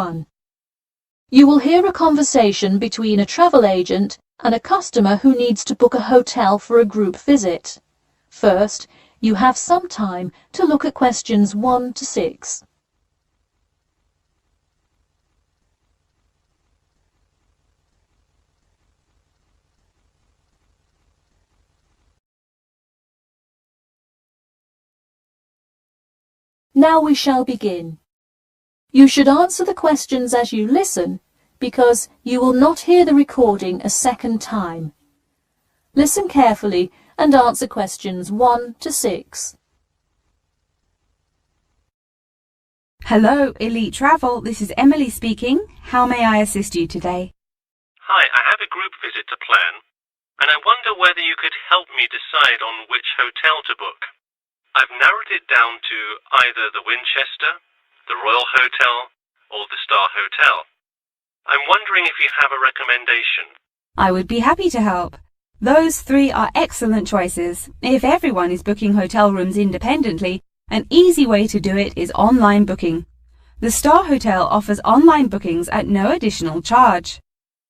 1. You will hear a conversation between a travel agent and a customer who needs to book a hotel for a group visit. First, you have some time to look at questions 1 to 6. Now we shall begin. You should answer the questions as you listen, because you will not hear the recording a second time. Listen carefully and answer questions 1 to 6. Hello, Elite Travel. This is Emily speaking. How may I assist you today? Hi, I have a group visit to plan, and I wonder whether you could help me decide on which hotel to book. I've narrowed it down to either the Winchester, the Royal Hotel, or the Star Hotel. I'm wondering if you have a recommendation. I would be happy to help. Those three are excellent choices. If everyone is booking hotel rooms independently, an easy way to do it is online booking. The Star Hotel offers online bookings at no additional charge.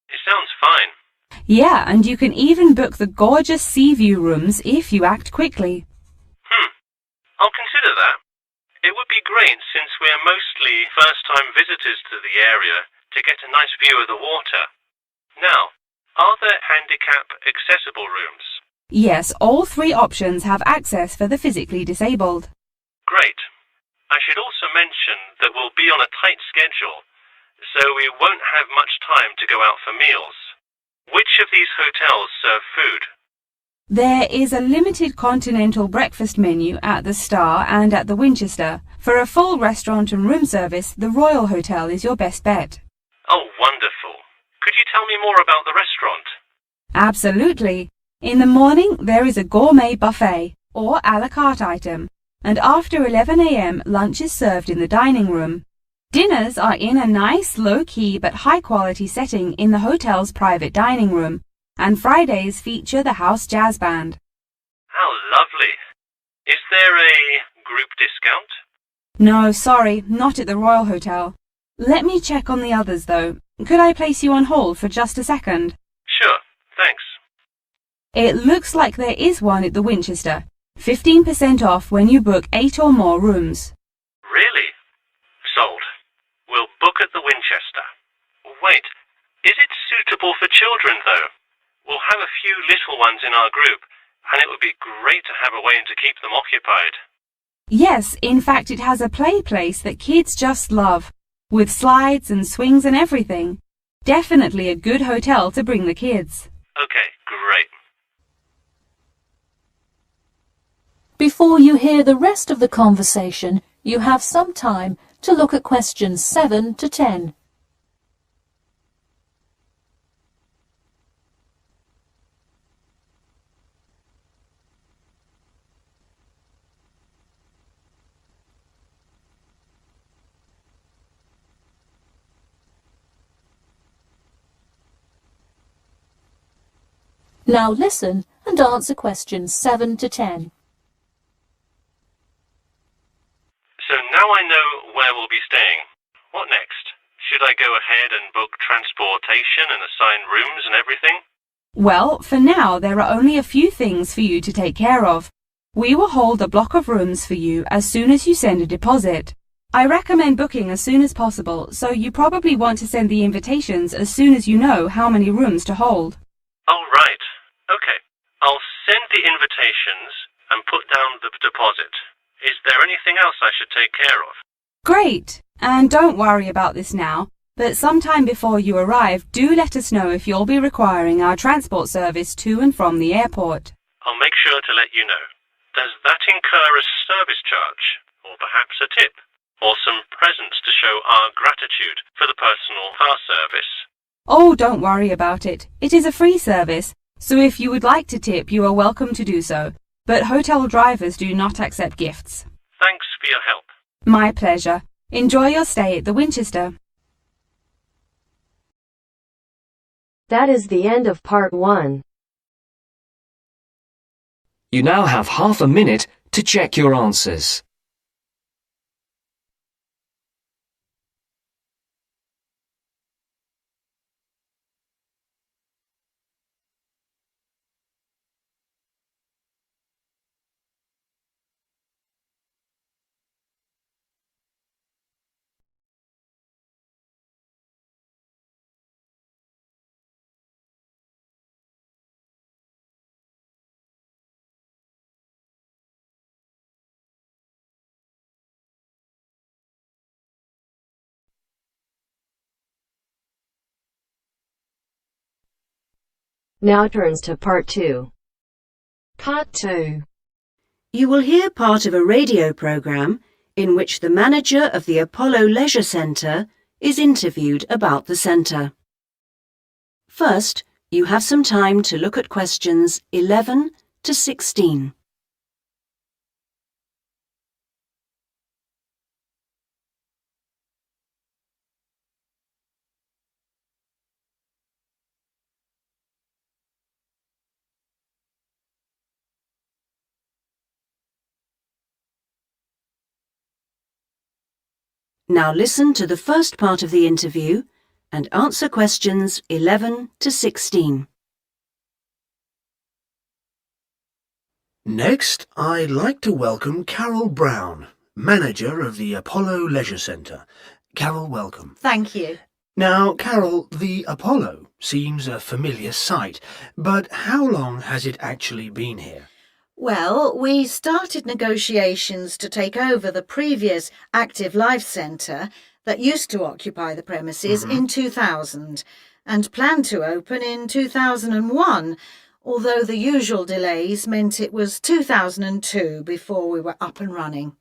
It sounds fine. Yeah, and you can even book the gorgeous sea view rooms if you act quickly. I'll consider that. It would be great since we're mostly first-time visitors to the area to get a nice view of the water. Now, are there handicap-accessible rooms? Yes, all three options have access for the physically disabled. Great. I should also mention that we'll be on a tight schedule, so we won't have much time to go out for meals. Which of these hotels serve food? There is a limited continental breakfast menu at the Star and at the Winchester. For a full restaurant and room service, the Royal Hotel is your best bet. Oh, wonderful. Could you tell me more about the restaurant? Absolutely. In the morning, there is a gourmet buffet, or a la carte item, and after 11 a.m. lunch is served in the dining room. Dinners are in a nice, low-key but high-quality setting in the hotel's private dining room, and Fridays feature the house jazz band. How lovely. Is there a group discount? No, sorry, not at the Royal Hotel. Let me check on the others, though. Could I place you on hold for just a second? Sure, thanks. It looks like there is one at the Winchester. 15% off when you book 8 or more rooms. Really? Sold. We'll book at the Winchester. Wait, is it suitable for children, though? We'll have a few little ones in our group, and it would be great to have a way to keep them occupied. Yes, in fact it has a play place that kids just love, with slides and swings and everything. Definitely a good hotel to bring the kids. Okay, great. Before you hear the rest of the conversation, you have some time to look at questions 7 to 10. Now listen and answer questions 7 to 10. So now I know where we'll be staying. What next? Should I go ahead and book transportation and assign rooms and everything? Well, for now there are only a few things for you to take care of. We will hold a block of rooms for you as soon as you send a deposit. I recommend booking as soon as possible, so you probably want to send the invitations as soon as you know how many rooms to hold. Oh, right. Okay. I'll send the invitations and put down the deposit. Is there anything else I should take care of? Great! And don't worry about this now, but sometime before you arrive, do let us know if you'll be requiring our transport service to and from the airport. I'll make sure to let you know. Does that incur a service charge, or perhaps a tip, or some presents to show our gratitude for the personal car service? Oh, don't worry about it. It is a free service, so if you would like to tip, you are welcome to do so. But hotel drivers do not accept gifts. Thanks for your help. My pleasure. Enjoy your stay at the Winchester. That is the end of part 1. You now have half a minute to check your answers. Now turns to Part 2. Part 2. You will hear part of a radio program in which the manager of the Apollo Leisure Centre is interviewed about the centre. First, you have some time to look at questions 11 to 16. Now listen to the first part of the interview and answer questions 11 to 16. Next, I'd like to welcome Carol Brown, manager of the Apollo Leisure Centre. Carol, welcome. Thank you. Now, Carol, the Apollo seems a familiar sight, but how long has it actually been here? Well, we started negotiations to take over the previous Active Life Centre that used to occupy the premises in 2000 and planned to open in 2001, although the usual delays meant it was 2002 before we were up and running.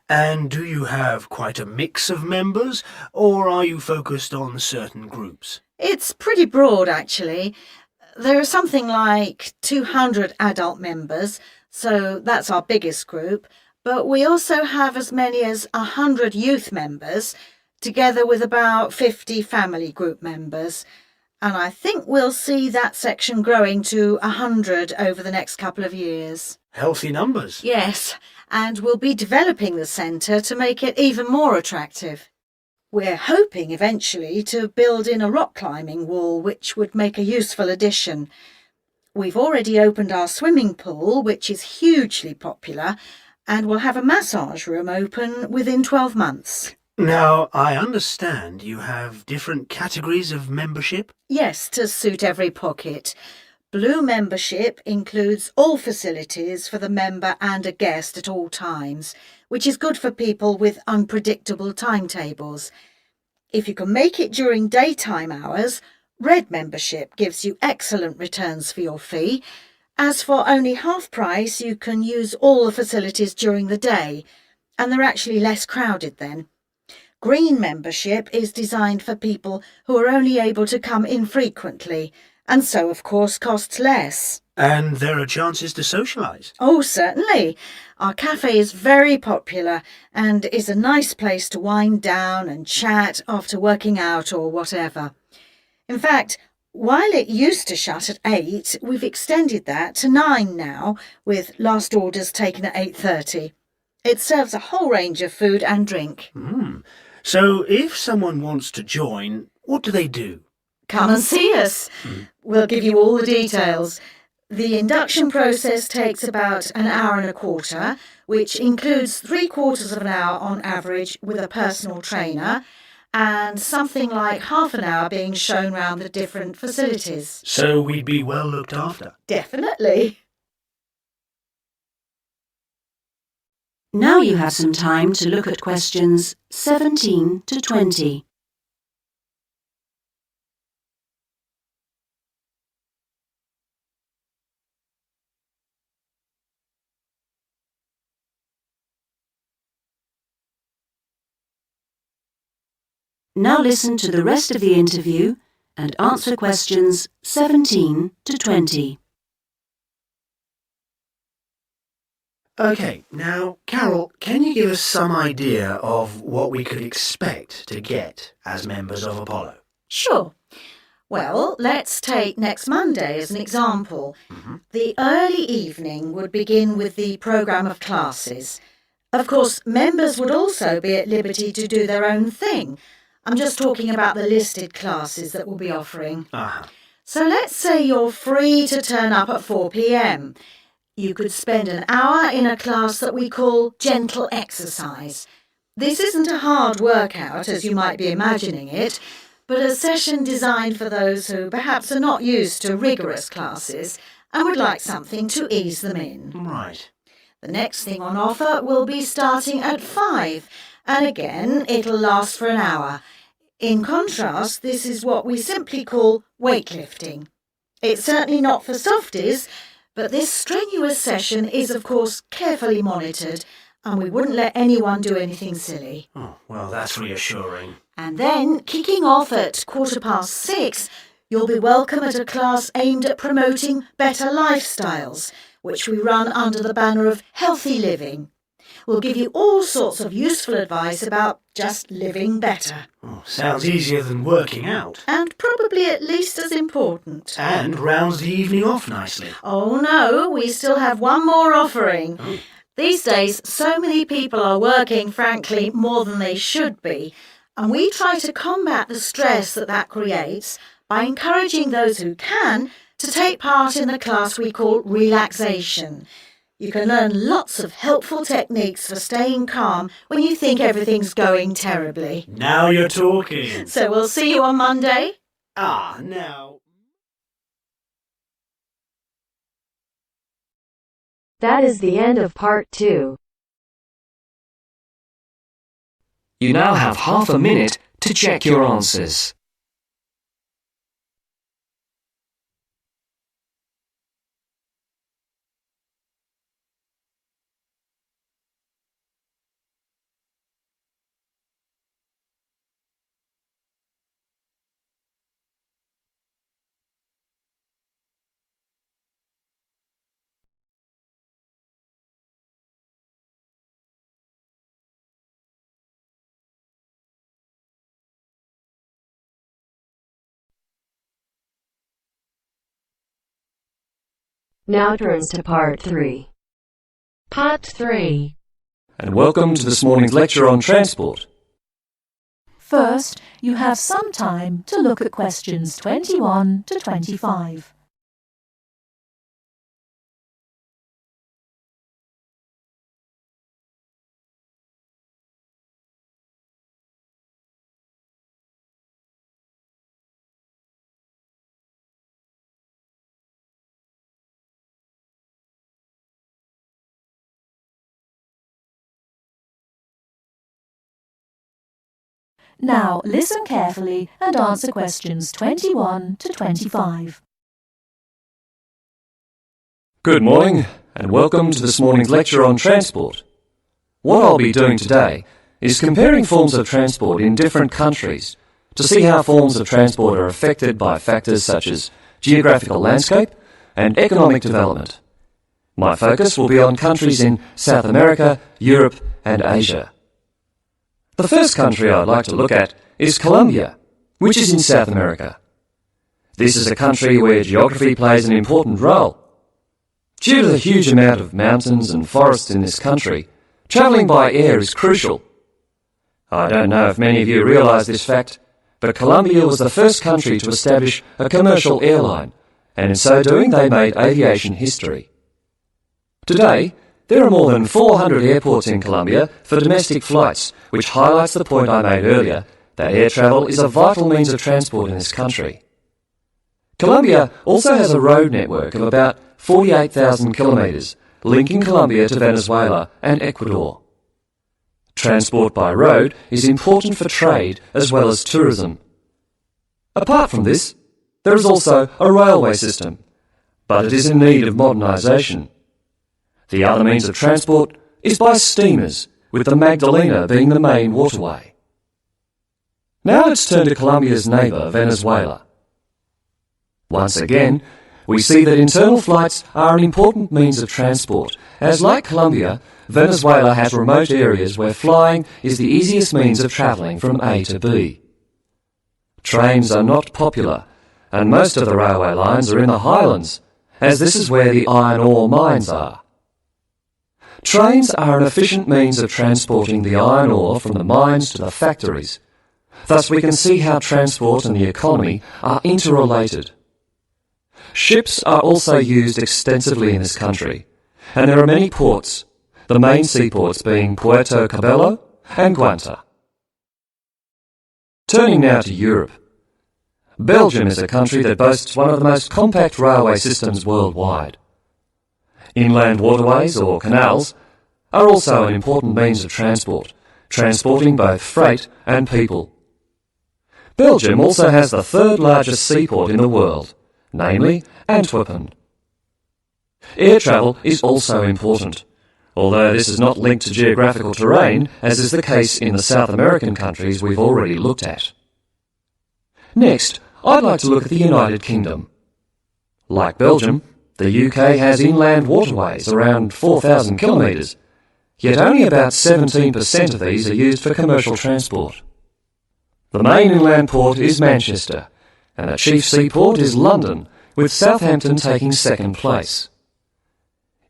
And do you have quite a mix of members, or are you focused on certain groups? It's pretty broad, actually. There are something like 200 adult members, so that's our biggest group, but we also have as many as 100 youth members, together with about 50 family group members, and I think we'll see that section growing to 100 over the next couple of years. Healthy numbers. Yes, and we'll be developing the centre to make it even more attractive. We're hoping eventually to build in a rock climbing wall, which would make a useful addition. We've already opened our swimming pool, which is hugely popular, and we'll have a massage room open within 12 months. Now, I understand you have different categories of membership? Yes, to suit every pocket. Blue membership includes all facilities for the member and a guest at all times, which is good for people with unpredictable timetables. If you can make it during daytime hours, red membership gives you excellent returns for your fee. As for only half price, you can use all the facilities during the day, and they're actually less crowded then. Green membership is designed for people who are only able to come infrequently, and so, of course, costs less. And there are chances to socialise? Oh, certainly. Our cafe is very popular and is a nice place to wind down and chat after working out or whatever. In fact, while it used to shut at 8, we've extended that to 9 now, with last orders taken at 8:30. It serves a whole range of food and drink. So if someone wants to join, what do they do? Come and see us. We'll give you all the details. The induction process takes about an hour and a quarter, which includes 3/4 of an hour on average with a personal trainer, and something like half an hour being shown round the different facilities. So we'd be well looked after? Definitely. Now you have some time to look at questions 17 to 20. Now listen to the rest of the interview and answer questions 17 to 20. OK, now, Carol, can you give us some idea of what we could expect to get as members of Apollo? Sure. Well, let's take next Monday as an example. The early evening would begin with the programme of classes. Of course, members would also be at liberty to do their own thing. I'm just talking about the listed classes that we'll be offering. So let's say you're free to turn up at 4 p.m. You could spend an hour in a class that we call gentle exercise. This isn't a hard workout, as you might be imagining it, but a session designed for those who perhaps are not used to rigorous classes and would like something to ease them in. Right. The next thing on offer will be starting at 5, and again, it'll last for an hour. In contrast, this is what we simply call weightlifting. It's certainly not for softies, but this strenuous session is, of course, carefully monitored, and we wouldn't let anyone do anything silly. Oh, well, that's reassuring. And then, kicking off at 6:15, you'll be welcome at a class aimed at promoting better lifestyles, which we run under the banner of healthy living. We'll give you all sorts of useful advice about just living better. Oh, sounds easier than working out. And probably at least as important. And rounds the evening off nicely. Oh no, we still have one more offering. Oh. These days, so many people are working, frankly, more than they should be. And we try to combat the stress that creates by encouraging those who can to take part in the class we call relaxation. You can learn lots of helpful techniques for staying calm when you think everything's going terribly. Now you're talking. So we'll see you on Monday. Now. That is the end of part 2. You now have half a minute to check your answers. Now turns to part 3. Part 3. And welcome to this morning's lecture on transport. First, you have some time to look at questions 21 to 25. Now listen carefully and answer questions 21 to 25. Good morning and welcome to this morning's lecture on transport. What I'll be doing today is comparing forms of transport in different countries to see how forms of transport are affected by factors such as geographical landscape and economic development. My focus will be on countries in South America, Europe and Asia. The first country I'd like to look at is Colombia, which is in South America. This is a country where geography plays an important role. Due to the huge amount of mountains and forests in this country, travelling by air is crucial. I don't know if many of you realise this fact, but Colombia was the first country to establish a commercial airline, and in so doing they made aviation history. Today, there are more than 400 airports in Colombia for domestic flights, which highlights the point I made earlier that air travel is a vital means of transport in this country. Colombia also has a road network of about 48,000 kilometres, linking Colombia to Venezuela and Ecuador. Transport by road is important for trade as well as tourism. Apart from this, there is also a railway system, but it is in need of modernisation. The other means of transport is by steamers, with the Magdalena being the main waterway. Now let's turn to Colombia's neighbour, Venezuela. Once again, we see that internal flights are an important means of transport, as like Colombia, Venezuela has remote areas where flying is the easiest means of travelling from A to B. Trains are not popular, and most of the railway lines are in the highlands, as this is where the iron ore mines are. Trains are an efficient means of transporting the iron ore from the mines to the factories. Thus we can see how transport and the economy are interrelated. Ships are also used extensively in this country, and there are many ports, the main seaports being Puerto Cabello and Guanta. Turning now to Europe. Belgium is a country that boasts one of the most compact railway systems worldwide. Inland waterways, or canals, are also an important means of transport, transporting both freight and people. Belgium also has the third largest seaport in the world, namely Antwerpen. Air travel is also important, although this is not linked to geographical terrain, as is the case in the South American countries we've already looked at. Next, I'd like to look at the United Kingdom. Like Belgium, the UK has inland waterways around 4,000 kilometres, yet only about 17% of these are used for commercial transport. The main inland port is Manchester, and the chief seaport is London, with Southampton taking second place.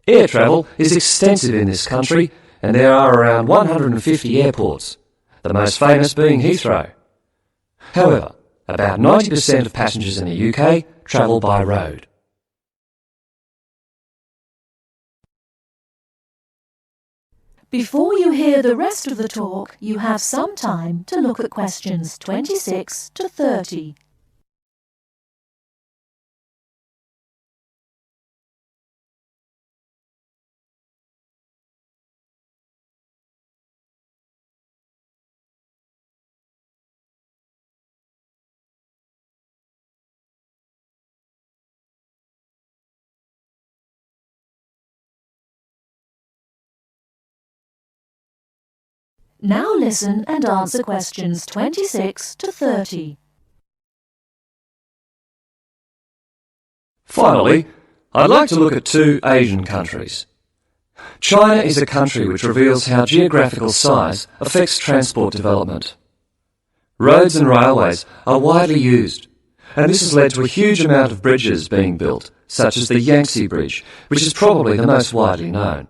Air travel is extensive in this country, and there are around 150 airports, the most famous being Heathrow. However, about 90% of passengers in the UK travel by road. Before you hear the rest of the talk, you have some time to look at questions 26 to 30. Now listen and answer questions 26 to 30. Finally, I'd like to look at two Asian countries. China is a country which reveals how geographical size affects transport development. Roads and railways are widely used, and this has led to a huge amount of bridges being built, such as the Yangtze Bridge, which is probably the most widely known.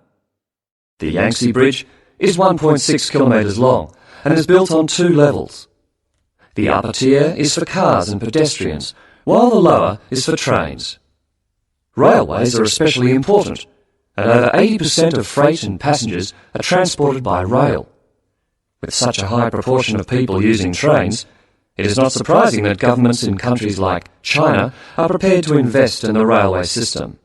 The Yangtze Bridge is 1.6 kilometres long and is built on two levels. The upper tier is for cars and pedestrians, while the lower is for trains. Railways are especially important, and over 80% of freight and passengers are transported by rail. With such a high proportion of people using trains, it is not surprising that governments in countries like China are prepared to invest in the railway system.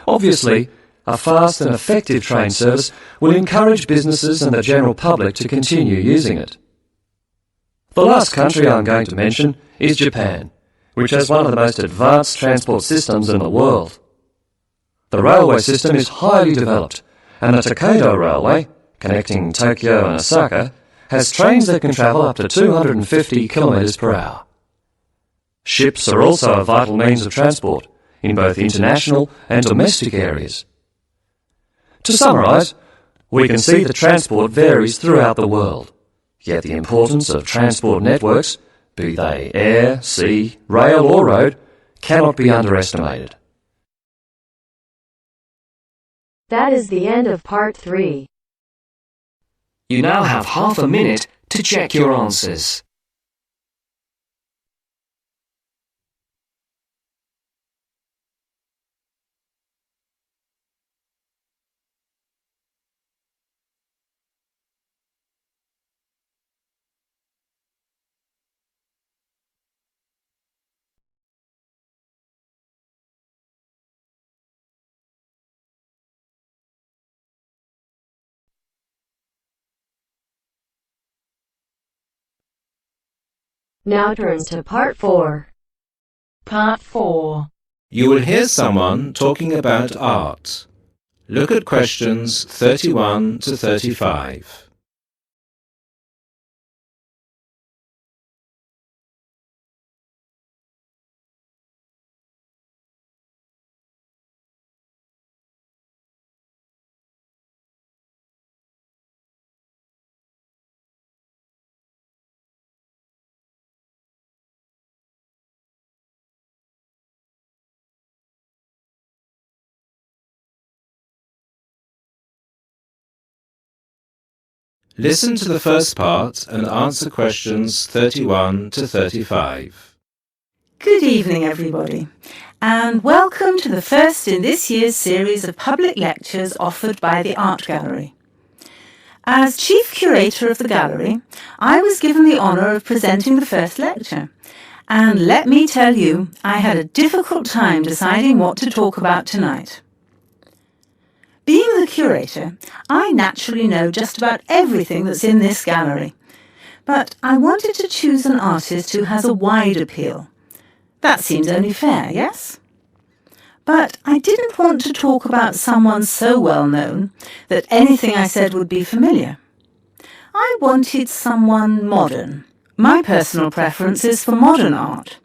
Obviously, a fast and effective train service will encourage businesses and the general public to continue using it. The last country I'm going to mention is Japan, which has one of the most advanced transport systems in the world. The railway system is highly developed, and the Tokaido Railway, connecting Tokyo and Osaka, has trains that can travel up to 250 kilometres per hour. Ships are also a vital means of transport in both international and domestic areas. To summarise, we can see that transport varies throughout the world, yet the importance of transport networks, be they air, sea, rail or road, cannot be underestimated. That is the end of part 3. You now have half a minute to check your answers. Now turn to part 4. Part 4. You will hear someone talking about art. Look at questions 31 to 35. Listen to the first part and answer questions 31 to 35. Good evening, everybody, and welcome to the first in this year's series of public lectures offered by the Art Gallery. As Chief Curator of the Gallery, I was given the honour of presenting the first lecture, and let me tell you, I had a difficult time deciding what to talk about tonight. Being the curator, I naturally know just about everything that's in this gallery, but I wanted to choose an artist who has a wide appeal. That seems only fair, yes? But I didn't want to talk about someone so well known that anything I said would be familiar. I wanted someone modern. My personal preference is for modern art.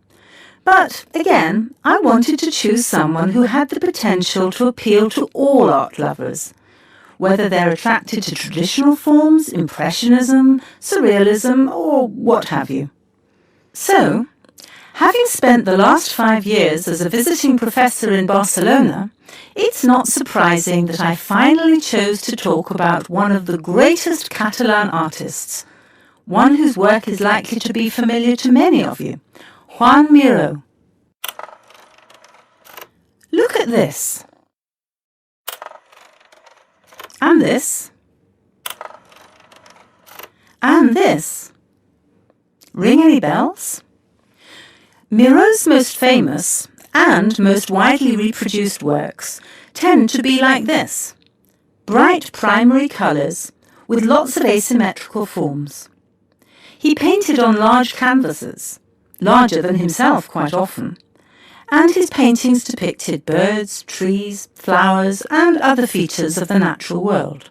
But again, I wanted to choose someone who had the potential to appeal to all art lovers, whether they're attracted to traditional forms, Impressionism, Surrealism, or what have you. So, having spent the last 5 years as a visiting professor in Barcelona, it's not surprising that I finally chose to talk about one of the greatest Catalan artists, one whose work is likely to be familiar to many of you, Juan Miró. Look at this. And this. And this. Ring any bells? Miró's most famous and most widely reproduced works tend to be like this. Bright primary colours with lots of asymmetrical forms. He painted on large canvases, larger than himself quite often, and his paintings depicted birds, trees, flowers, and other features of the natural world.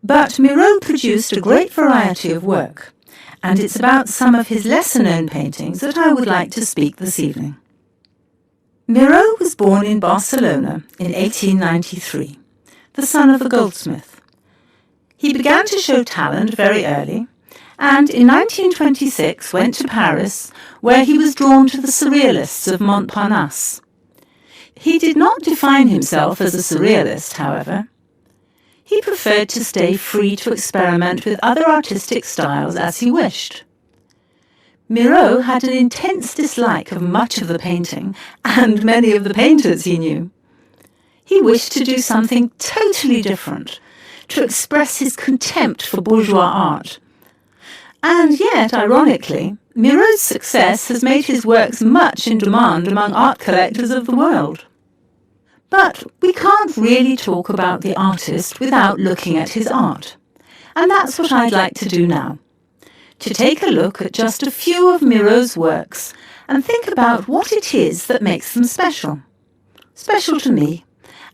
But Miró produced a great variety of work, and it's about some of his lesser-known paintings that I would like to speak this evening. Miró was born in Barcelona in 1893, the son of a goldsmith. He began to show talent very early, and in 1926 went to Paris, where he was drawn to the Surrealists of Montparnasse. He did not define himself as a Surrealist, however. He preferred to stay free to experiment with other artistic styles as he wished. Miró had an intense dislike of much of the painting, and many of the painters he knew. He wished to do something totally different, to express his contempt for bourgeois art. And yet, ironically, Miró's success has made his works much in demand among art collectors of the world. But we can't really talk about the artist without looking at his art. And that's what I'd like to do now. To take a look at just a few of Miró's works and think about what it is that makes them special. Special to me,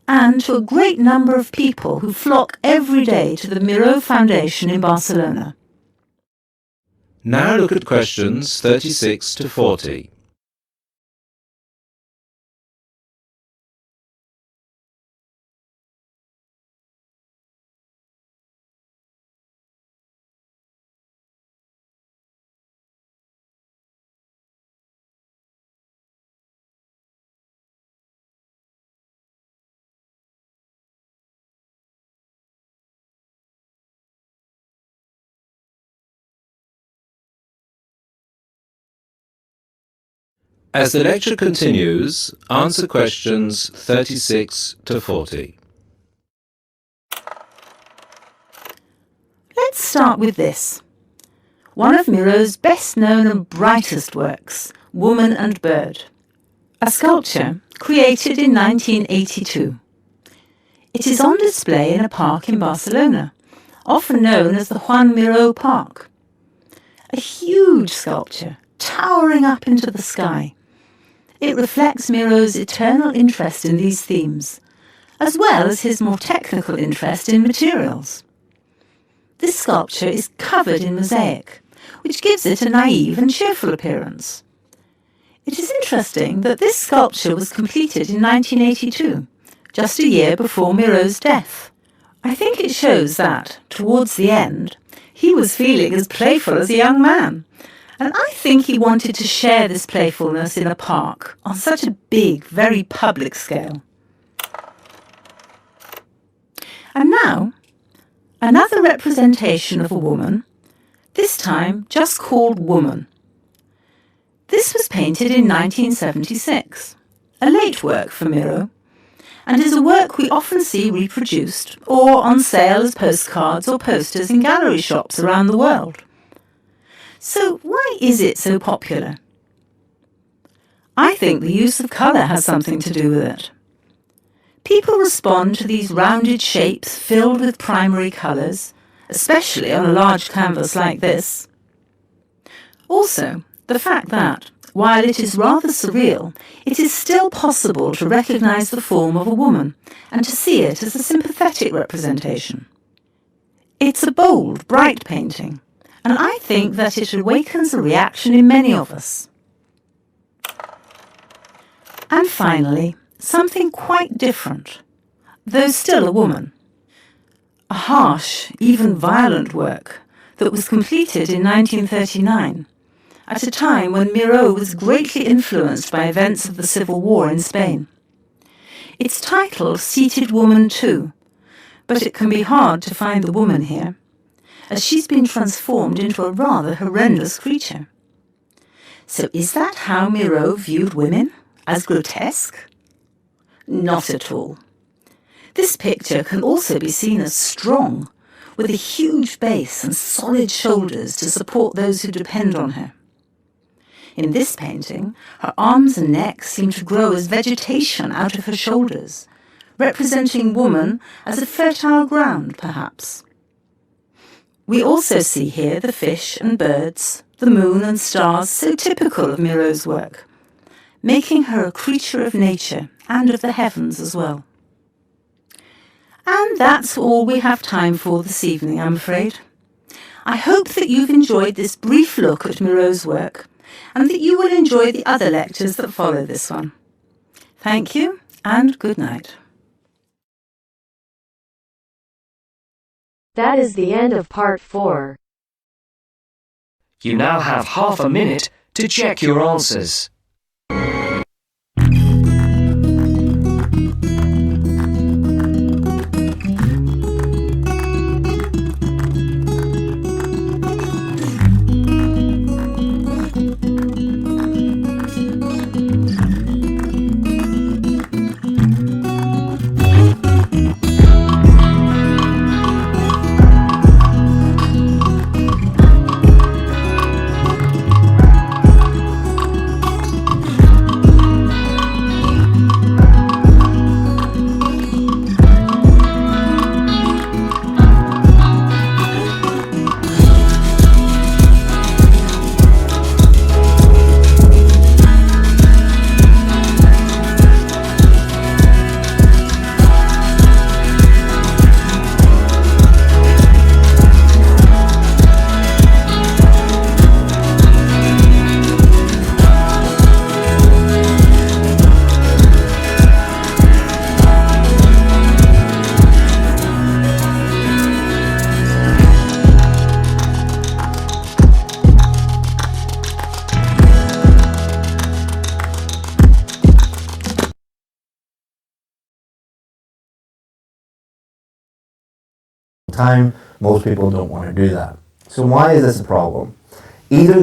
and to a great number of people who flock every day to the Miró Foundation in Barcelona. Now look at questions 36 to 40. As the lecture continues, answer questions 36 to 40. Let's start with this. One of Miró's best-known and brightest works, Woman and Bird. A sculpture created in 1982. It is on display in a park in Barcelona, often known as the Juan Miró Park. A huge sculpture, towering up into the sky. It reflects Miró's eternal interest in these themes, as well as his more technical interest in materials. This sculpture is covered in mosaic, which gives it a naive and cheerful appearance. It is interesting that this sculpture was completed in 1982, just a year before Miró's death. I think it shows that, towards the end, he was feeling as playful as a young man, and I think he wanted to share this playfulness in a park on such a big, very public scale. And now, another representation of a woman, this time just called Woman. This was painted in 1976, a late work for Miró, and is a work we often see reproduced or on sale as postcards or posters in gallery shops around the world. So why is it so popular? I think the use of colour has something to do with it. People respond to these rounded shapes filled with primary colours, especially on a large canvas like this. Also, the fact that, while it is rather surreal, it is still possible to recognise the form of a woman and to see it as a sympathetic representation. It's a bold, bright painting, and I think that it awakens a reaction in many of us. And finally, something quite different, though still a woman. A harsh, even violent work that was completed in 1939, at a time when Miro was greatly influenced by events of the Civil War in Spain. It's titled Seated Woman 2, but it can be hard to find the woman here, as she's been transformed into a rather horrendous creature. So is that how Miro viewed women? As grotesque? Not at all. This picture can also be seen as strong, with a huge base and solid shoulders to support those who depend on her. In this painting, her arms and neck seem to grow as vegetation out of her shoulders, representing woman as a fertile ground, perhaps. We also see here the fish and birds, the moon and stars, so typical of Miro's work, making her a creature of nature and of the heavens as well. And that's all we have time for this evening, I'm afraid. I hope that you've enjoyed this brief look at Miro's work, and that you will enjoy the other lectures that follow this one. Thank you, and good night. That is the end of part 4. You now have half a minute to check your answers. Time, most people don't want to do that. So why is this a problem? Either